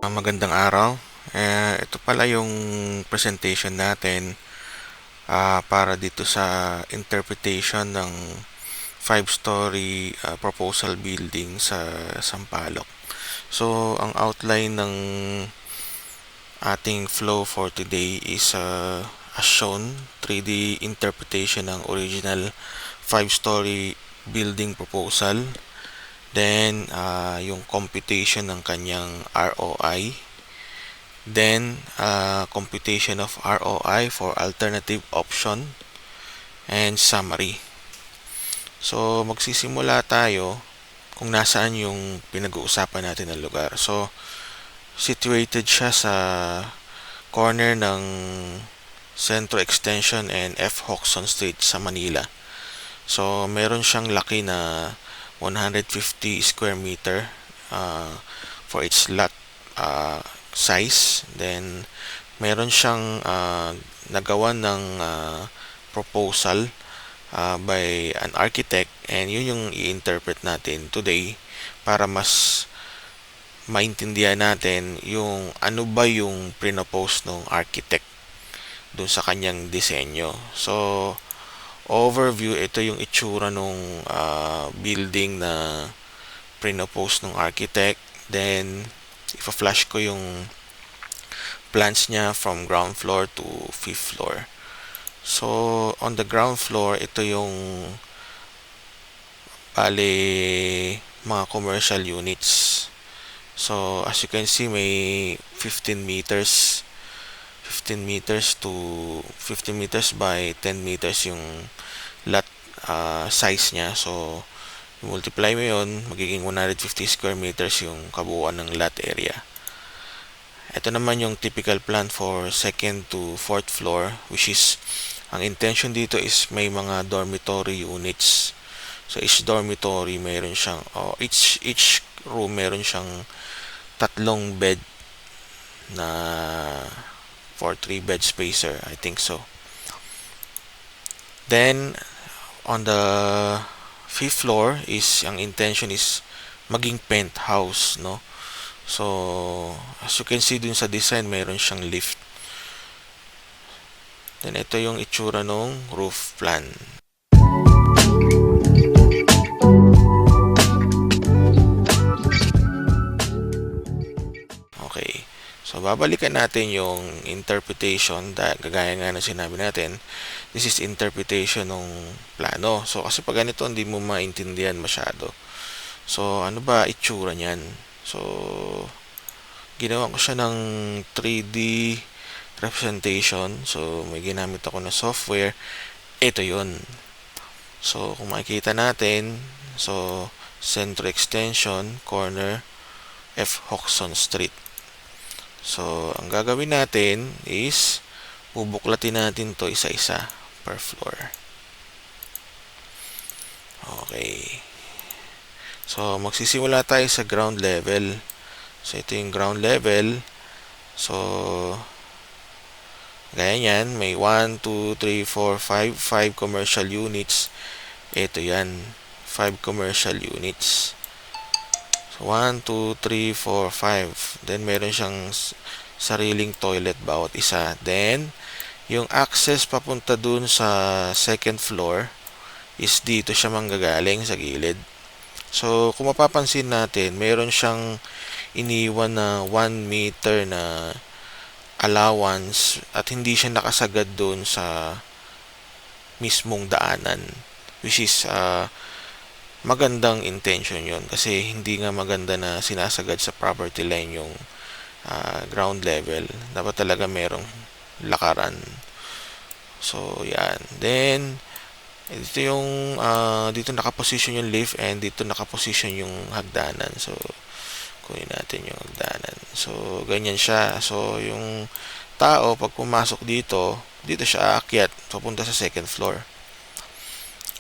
Magandang araw. Ito pala yung presentation natin para dito sa interpretation ng five-story proposal building sa Sampaloc. So, ang outline ng ating flow for today is as shown, 3D interpretation ng original five-story building proposal. Then, yung computation ng kanyang ROI. Then, computation of ROI for alternative option and summary. So, magsisimula tayo kung nasaan yung pinag-uusapan natin ng lugar. So, situated siya sa corner ng Centro Extension and F. Hoxton Street sa Manila. So, meron siyang laki na 150 square meter for its lot size. Then, meron siyang nagawa ng proposal by an architect, and yun yung i-interpret natin today para mas maintindihan natin yung ano ba yung pinopose ng architect dun sa kanyang disenyo. So, overview, ito yung itsura nung building na pinopose ng architect. Then, ipa-flash ko yung plans niya from ground floor to fifth floor. So, on the ground floor, ito yung mga commercial units. So, as you can see, may 15 meters to 15 meters by 10 meters yung lot size niya. So, multiply mo yun, magiging 150 square meters yung kabuuan ng lot area. Ito naman yung typical plan for second to fourth floor, which is, ang intention dito is may mga dormitory units. So, each dormitory meron siyang, each room meron siyang tatlong bed na for 3 bed spacer, I think so. Then, on the fifth floor is, ang intention is maging penthouse, no? So, as you can see dun sa design, mayroon siyang lift. Then, ito yung itsura ng roof plan. Okay. So, babalikan natin yung interpretation. Gagaya nga na sinabi natin, this is interpretation ng plano. So, kasi pag ganito, hindi mo maintindihan masyado. So, ano ba itsura niyan? So, ginawa ko siya ng 3D representation. So, may ginamit ako na software. Ito yun. So, kung makikita natin, so, Centro Extension, corner, F. Hoxton Street. So, ang gagawin natin is, bubuklatin natin to isa-isa per floor. Okay. So, magsisimula tayo sa ground level. So, ito yung ground level. So, gaya yan, may 1, 2, 3, 4, 5 commercial units. Ito yan, 5 commercial units. So, 1, 2, 3, 4, 5. Then, meron siyang sariling toilet bawat isa. Then, yung access papunta dun sa second floor is dito siya manggagaling sa gilid. So, kung mapapansin natin, meron siyang iniwan na 1 meter na allowance at hindi siya nakasagad doon sa mismong daanan, which is magandang intention yon, kasi hindi nga maganda na sinasagad sa property line yung ground level. Dapat talaga merong lakaran. So, yan. Then, dito yung dito nakaposition yung lift, and dito nakaposition yung hagdanan. So, kunin natin yung hagdanan. So, ganyan siya. So, yung tao, pag pumasok dito, dito siya aakyat, papunta sa second floor.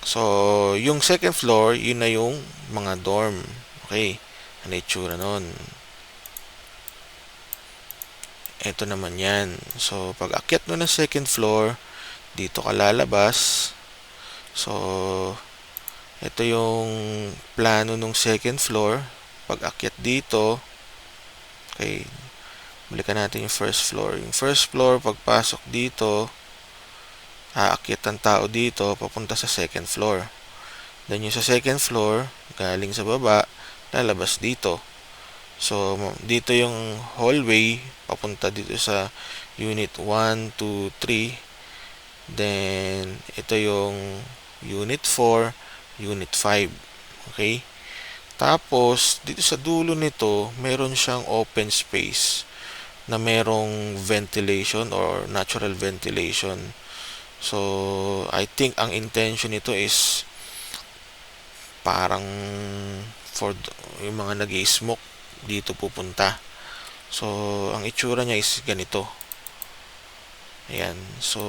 So, yung second floor, yun na yung mga dorm. Okay. Ano itsura nun? Ito naman yan. So, pag akyat mo ng second floor, dito ka lalabas. So, ito yung plano ng second floor. Pag akyat dito, okay, Balikan natin yung first floor. Yung first floor, pagpasok dito, aakyat ang tao dito, papunta sa second floor. Then yung sa second floor, galing sa baba, lalabas dito. So, dito yung hallway, papunta dito sa unit 1, 2, 3. Then, ito yung unit 4, unit 5. Okay? Tapos, dito sa dulo nito, meron siyang open space na merong ventilation or natural ventilation. So, I think ang intention nito is parang for yung mga nag-i-smoke dito pupunta. So, ang itsura niya is ganito. Ayan. So,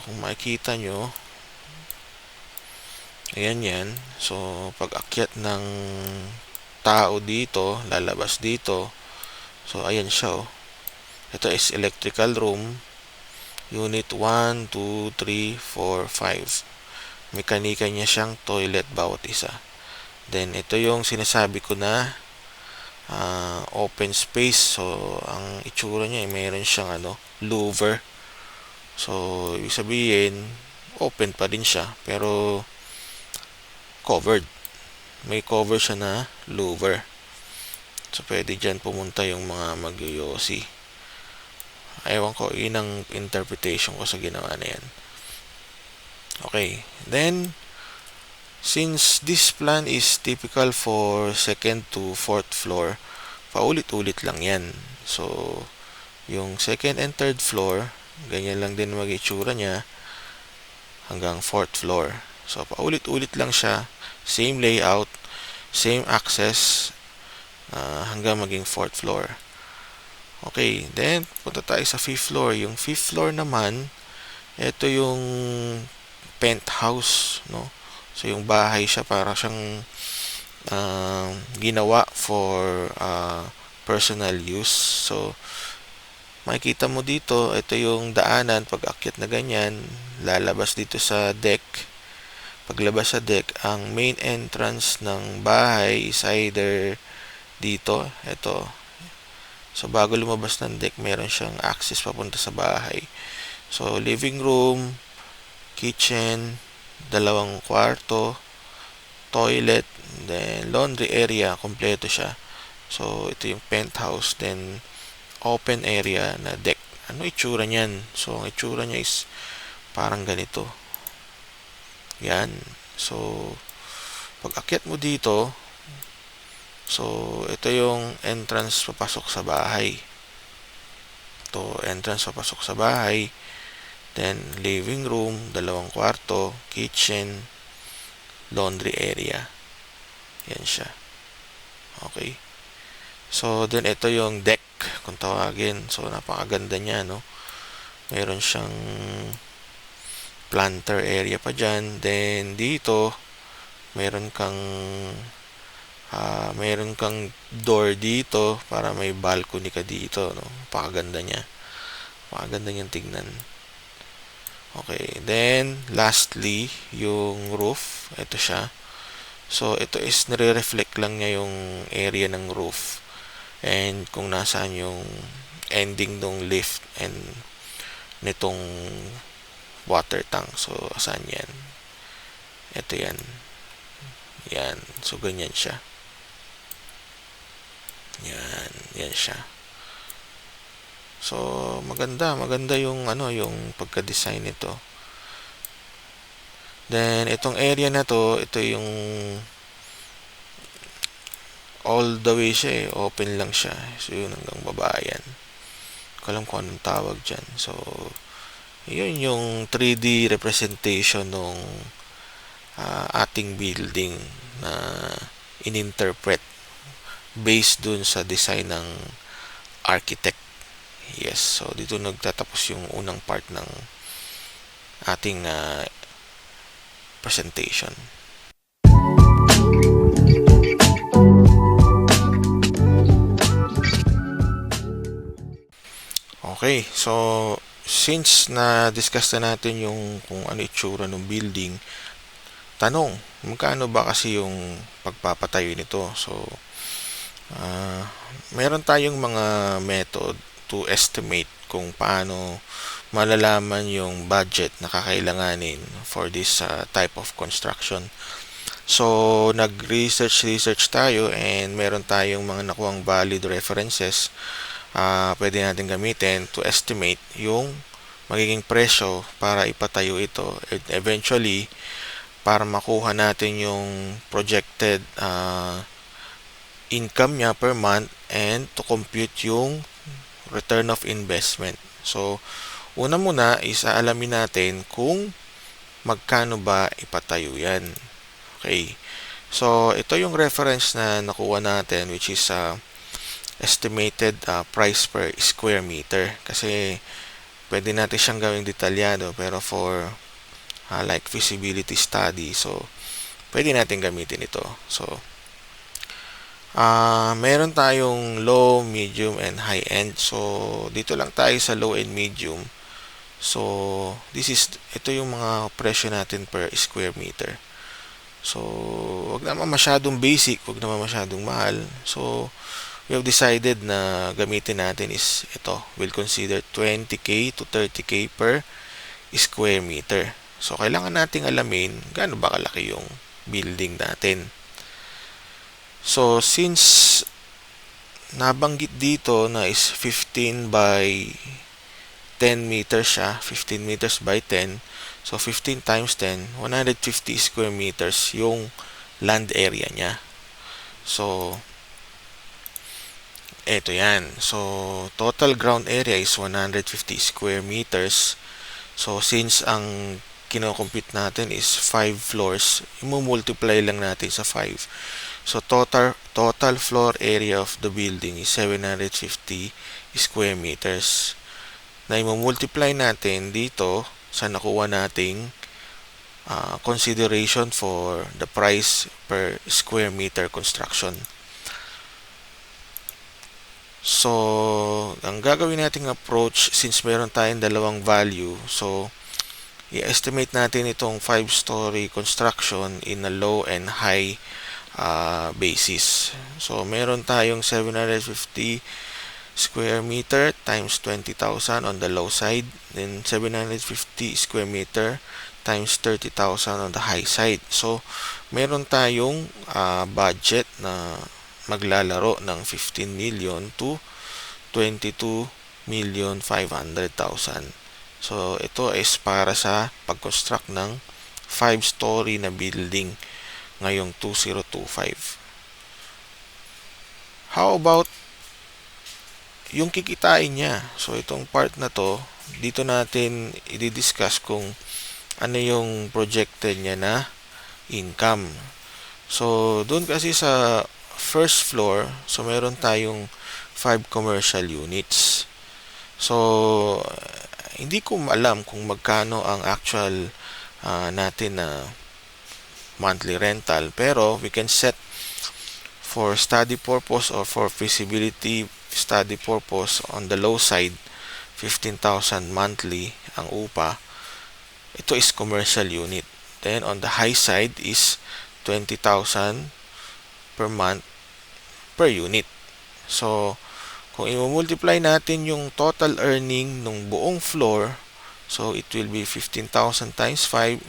kung makikita nyo, ayan yan. So, pag akyat ng tao dito, lalabas dito. So, ayan siya, oh. Ito is electrical room. Unit 1, 2, 3, 4, 5. Mekanika niya siyang toilet bawat isa. Then, ito yung sinasabi ko na open space. So, ang itsura niya, mayroon siyang louver. So, ibig sabihin, open pa din siya, pero covered. May cover siya na louver. So, pwede dyan pumunta yung mga mag-yosi. Ewan ko, yun ang interpretation ko sa ginawa na yan. Okay. Then, since this plan is typical for second to fourth floor, paulit-ulit lang yan. So, yung second and third floor, ganyan lang din mag-itsura niya hanggang fourth floor. So, paulit-ulit lang siya. Same layout, same access, hanggang maging fourth floor. Okay, then punta tayo sa fifth floor. Yung fifth floor naman, ito yung penthouse, no? So, yung bahay siya para siyang ginawa for personal use. So, makikita mo dito, ito yung daanan. Pag akyat na ganyan, lalabas dito sa deck. Paglabas sa deck, ang main entrance ng bahay is either dito, ito. So, bago lumabas ng deck, meron siyang access papunta sa bahay. So, living room, kitchen, dalawang kwarto, toilet, then laundry area, kompleto siya. So, ito yung penthouse, then open area na deck. Ano itsura niyan? So, ang itsura niya is parang ganito. Yan. So, pag akyat mo dito, so, ito yung entrance papasok sa bahay. Ito, entrance papasok sa bahay. Then, living room, dalawang kwarto, kitchen, laundry area. Yan siya. Okay. So, then ito yung deck, kung tawagin. So, napakaganda niya, no? Meron siyang planter area pa dyan. Then, dito, meron kang door dito para may balcony ka dito, no? Napakaganda niya. Napakaganda niyang tignan. Okay, then lastly, yung roof, ito siya. So, ito is nire-reflect lang niya yung area ng roof and kung nasaan yung ending ng lift and nitong water tank. So, saan yan? Ito yan. Yan. So, ganyan siya. Yan siya. So, maganda yung yung pagka-design nito. Then, itong area na to, ito yung all the way siya eh. Open lang siya. So, yun hanggang baba yan. Hindi ko alam kung anong tawag dyan. So, yun yung 3D representation ng ating building na ininterpret based dun sa design ng architect. Yes, so dito nagtatapos yung unang part ng ating presentation. Okay, so since na-discuss na natin yung kung ano itsura ng building, tanong, magkano ba kasi yung pagpapatayo nito? So, meron tayong mga method to estimate kung paano malalaman yung budget na kakailanganin for this type of construction. So, nag-research tayo and meron tayong mga nakuhang valid references pwede natin gamitin to estimate yung magiging presyo para ipatayo ito. And eventually, para makuha natin yung projected income niya per month and to compute yung return of investment. So, una muna is aalamin natin kung magkano ba ipatayo yan. Okay. So, ito yung reference na nakuha natin which is estimated price per square meter. Kasi, pwede natin siyang gawing detalyado pero for like feasibility study, so, pwede natin gamitin ito. So, meron tayong low, medium, and high end. So, dito lang tayo sa low and medium. So, ito yung mga presyo natin per square meter. So, wag naman masyadong basic, wag naman masyadong mahal. So, we have decided na gamitin natin is ito. We'll consider 20k to 30k per square meter. So, kailangan nating alamin gaano ba kalaki yung building natin. So, since nabanggit dito na is 15 by 10 meters siya, 15 meters by 10, so 15 times 10, 150 square meters yung land area niya. So, eto yan. So, total ground area is 150 square meters. So, since ang kino-compute natin is 5 floors, i-multiply lang natin sa 5. So, total floor area of the building is 750 square meters. Na i-multiply natin dito sa nakuha nating consideration for the price per square meter construction. So, ang gagawin nating approach, since meron tayong dalawang value, so, i-estimate natin itong 5-story construction in a low and high basis. So, meron tayong 750 square meter times 20,000 on the low side, then 750 square meter times 30,000 on the high side. So, meron tayong budget na maglalaro ng 15 million to 22,500,000. So, ito is para sa pag-construct ng 5-story na building ngayong 2025. How about yung kikitain niya? So, itong part na to, dito natin i-discuss kung ano yung projected niya na income. So, doon kasi sa first floor, so meron tayong 5 commercial units. So, hindi ko alam kung magkano ang actual natin na monthly rental, pero we can set for study purpose or for feasibility study purpose on the low side 15,000 monthly ang upa. Ito is commercial unit. Then on the high side is 20,000 per month per unit. So kung i-multiply natin yung total earning ng buong floor, so it will be 15,000 times 5.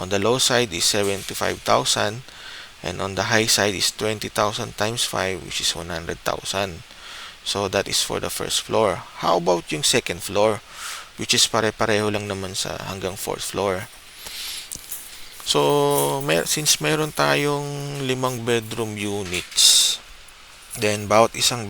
On the low side is 75,000 and on the high side is 20,000 times 5, which is 100,000. So that is for the first floor. How about yung second floor, which is pare-pareho lang naman sa hanggang 4th floor. So since meron tayong 5 bedroom units, then bawat isang